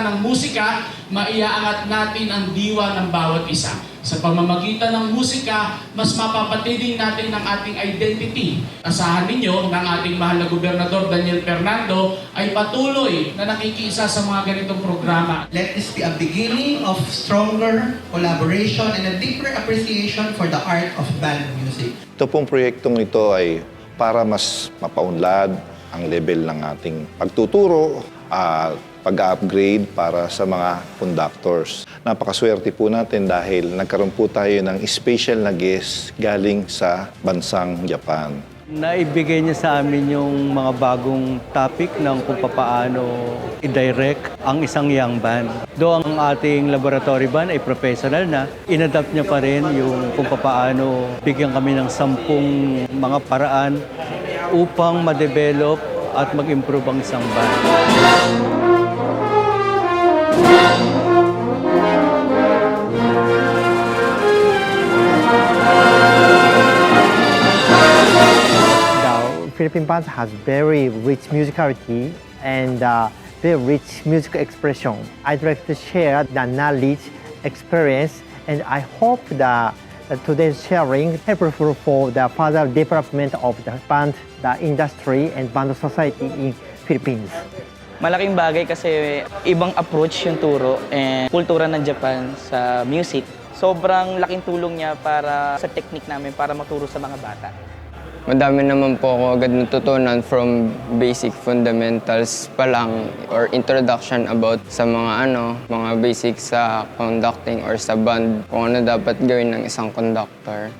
ng musika, maiaangat natin ang diwa ng bawat isa. Sa pamamagitan ng musika, mas mapapatiling natin ang ating identity. Asahan ninyo ng ating mahal na Gobernador Daniel Fernando ay patuloy na nakikiisa sa mga ganitong programa. Let this be a beginning of stronger collaboration and a deeper appreciation for the art of band music. Ito pong proyektong ito ay para mas mapaunlad ang level ng ating pagtuturo at pag-upgrade para sa mga conductors. Napakaswerte po natin dahil nagkaroon po tayo ng special na guest galing sa bansang Japan. Naibigay niya sa amin yung mga bagong topic ng kung paano i-direct ang isang young band. Doon ang ating laboratory band ay professional na, inadapt niya pa rin yung kung paano bigyan kami ng 10 mga paraan upang ma-develop at mag-improve ang isang band. Philippine band has very rich musicality and very rich musical expression. I'd like to share the knowledge, experience, and I hope that today's sharing helpful for the further development of the band, the industry, and band society in Philippines. Malaking bagay kasi ibang approach yung turo and kultura ng Japan sa music. Sobrang laking tulong niya para sa technique namin para maturo sa mga bata. Madami naman po ako agad natutunan from basic fundamentals pa lang or introduction about sa mga basic sa conducting or sa band, kung ano dapat gawin ng isang conductor.